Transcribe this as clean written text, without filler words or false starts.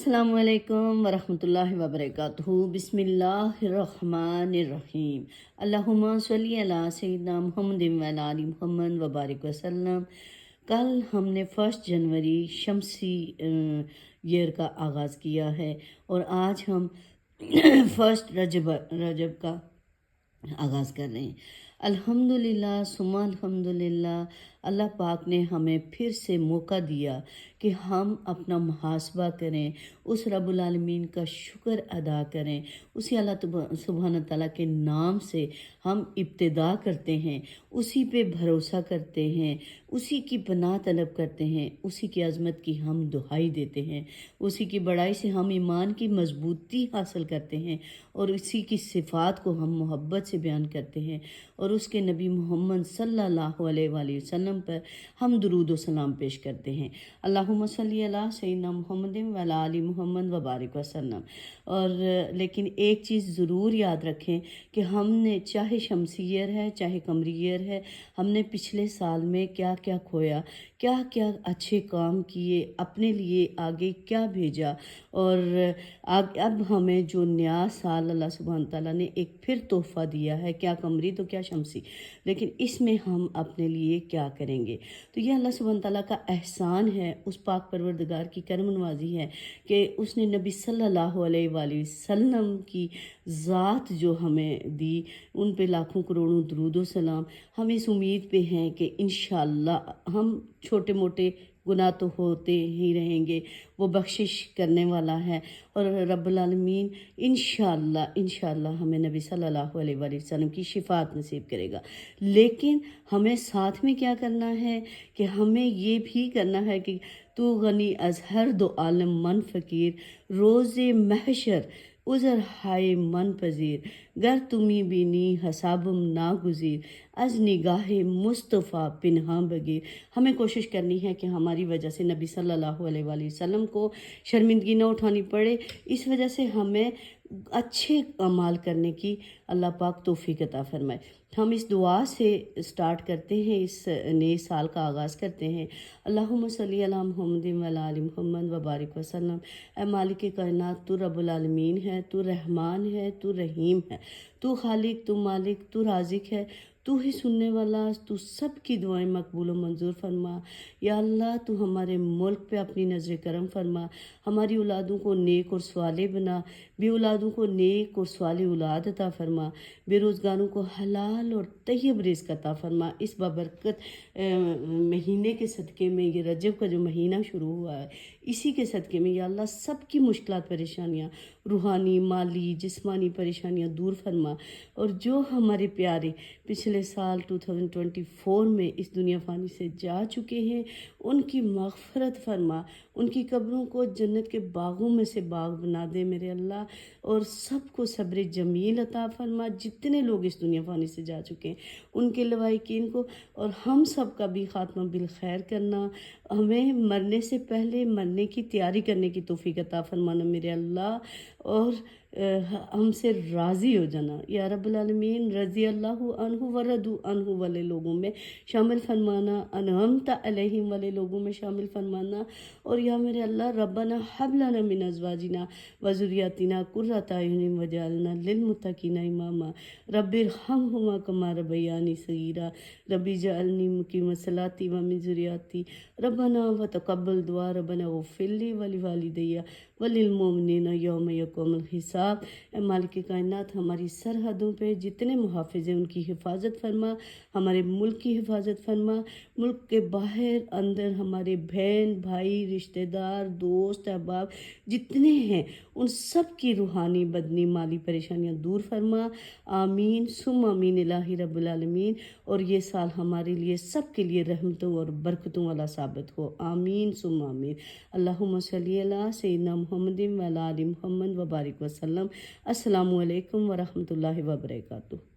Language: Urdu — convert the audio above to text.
السلام علیکم ورحمۃ اللہ وبرکاتہ۔ بسم اللہ الرحمن الرحیم۔ اللہم صلی علی سیدنا محمد وعلی آل محمد وبارک وسلم۔ کل ہم نے 1 جنوری شمسی ایئر کا آغاز کیا ہے اور آج ہم 1 رجب کا آغاز کر رہے ہیں۔ الحمدللہ ثم الحمدللہ، اللہ پاک نے ہمیں پھر سے موقع دیا کہ ہم اپنا محاسبہ کریں، اس رب العالمین کا شکر ادا کریں، اسی اللہ سبحانہ تعالیٰ کے نام سے ہم ابتدا کرتے ہیں، اسی پہ بھروسہ کرتے ہیں، اسی کی پناہ طلب کرتے ہیں، اسی کی عظمت کی ہم دہائی دیتے ہیں، اسی کی بڑائی سے ہم ایمان کی مضبوطی حاصل کرتے ہیں اور اسی کی صفات کو ہم محبت سے بیان کرتے ہیں اور اس کے نبی محمد صلی اللہ علیہ وآلہ وسلم پر ہم درود و سلام پیش کرتے ہیں۔ اللہم صلی علی سیدنا محمد وعلی آل محمد وبارک وسلم۔ اور لیکن ایک چیز ضرور یاد رکھیں کہ ہم نے چاہے شمسی ایئر ہے چاہے قمری ایئر ہے، ہم نے پچھلے سال میں کیا کیا کھویا، کیا کیا اچھے کام کیے، اپنے لیے آگے کیا بھیجا، اور اب ہمیں جو نیا سال اللہ سبحانہ تعالیٰ نے ایک پھر تحفہ دیا ہے، کیا قمری تو کیا شمسی، لیکن اس میں ہم اپنے لیے کیا کریں گے۔ تو یہ اللہ سبحانہ تعالیٰ کا احسان ہے، اس پاک پروردگار کی کرم نوازی ہے کہ اس نے نبی صلی اللہ علیہ وآلہ وسلم کی ذات جو ہمیں دی، ان پہ لاکھوں کروڑوں درود و سلام۔ ہم اس امید پہ ہیں کہ انشاءاللہ ہم چھوٹے موٹے گناہ تو ہوتے ہی رہیں گے، وہ بخشش کرنے والا ہے اور رب العالمین انشاءاللہ ہمیں نبی صلی اللہ علیہ وآلہ وسلم کی شفاعت نصیب کرے گا۔ لیکن ہمیں ساتھ میں کیا کرنا ہے کہ ہمیں یہ بھی کرنا ہے کہ تو غنی از ہر دو عالم من فقیر، روز محشر عذر ہائے من پذیر، گر تمی بینی حسابم ناگزیر، از نگاہ مصطفیٰ پنہاں بگیر۔ ہمیں کوشش کرنی ہے کہ ہماری وجہ سے نبی صلی اللہ علیہ وآلہ وسلم کو شرمندگی نہ اٹھانی پڑے، اس وجہ سے ہمیں اچھے اعمال کرنے کی اللہ پاک توفیق عطا فرمائے۔ ہم اس دعا سے سٹارٹ کرتے ہیں، اس نئے سال کا آغاز کرتے ہیں۔ اللہم صلی علی محمد وعلی آل محمد وبارک وسلم۔ اے مالک کائنات، تو رب العالمین ہے، تو رحمان ہے، تو رحیم ہے، تو خالق، تو مالک، تو رازق ہے، تو ہی سننے والا، تو سب کی دعائیں مقبول و منظور فرما۔ یا اللہ، تو ہمارے ملک پہ اپنی نظر کرم فرما، ہماری اولادوں کو نیک اور صالح بنا، بے اولادوں کو نیک اور صالح اولاد عطا فرما، بے روزگاروں کو حلال اور طیب رزق عطا فرما۔ اس بابرکت مہینے کے صدقے میں، یہ رجب کا جو مہینہ شروع ہوا ہے، اسی کے صدقے میں یا اللہ سب کی مشکلات پریشانیاں، روحانی مالی جسمانی پریشانیاں دور فرما، اور جو ہمارے پیارے پچھلے سال 2024 میں اس دنیا فانی سے جا چکے ہیں، ان کی مغفرت فرما، ان کی قبروں کو جنت کے باغوں میں سے باغ بنا دے میرے اللہ، اور سب کو صبر جمیل عطا فرما۔ جتنے لوگ اس دنیا فانی سے جا چکے ہیں ان کے لوائقین کو اور ہم سب کا بھی خاتمہ بالخیر کرنا، ہمیں مرنے سے پہلے مرنے کی تیاری کرنے کی توفیق عطا فرمانا میرے اللہ، اور ہم سے راضی ہو جانا یا رب العالمین، رضی اللہ عنہ ورضوا عنہ والے لوگوں میں شامل فرمانا، انعمت علیہم والے لوگوں میں شامل فرمانا، اور یا میرے اللہ ربنا ھب لنا من ازواجنا وذریاتنا قرۃ اعین واجعلنا للمتقین اماما، رب ارحمہما کما ربیانی صغیرا، رب اجعلنی مقیم الصلاۃ ومن ذریاتی، ربنا وتقبل دعا، ربنا اغفر لی ولوالدی وللمؤمنین یوم یقوم الحساب۔ اے مالک کائنات، ہماری سرحدوں پہ جتنے محافظ ہیں ان کی حفاظت فرما، ہمارے ملک کی حفاظت فرما، ملک کے باہر اندر ہمارے بہن بھائی رشتہ دار دوست احباب جتنے ہیں ان سب کی روحانی بدنی مالی پریشانیاں دور فرما، آمین ثم آمین الہی رب العالمین، اور یہ سال ہمارے لیے سب کے لیے رحمتوں اور برکتوں والا ثابت ہو، آمین ثم آمین۔ اللہم صلی علی سیدنا محمد وعلی آل محمد وبارک وسلم۔ السلام علیکم ورحمۃ اللہ وبرکاتہ۔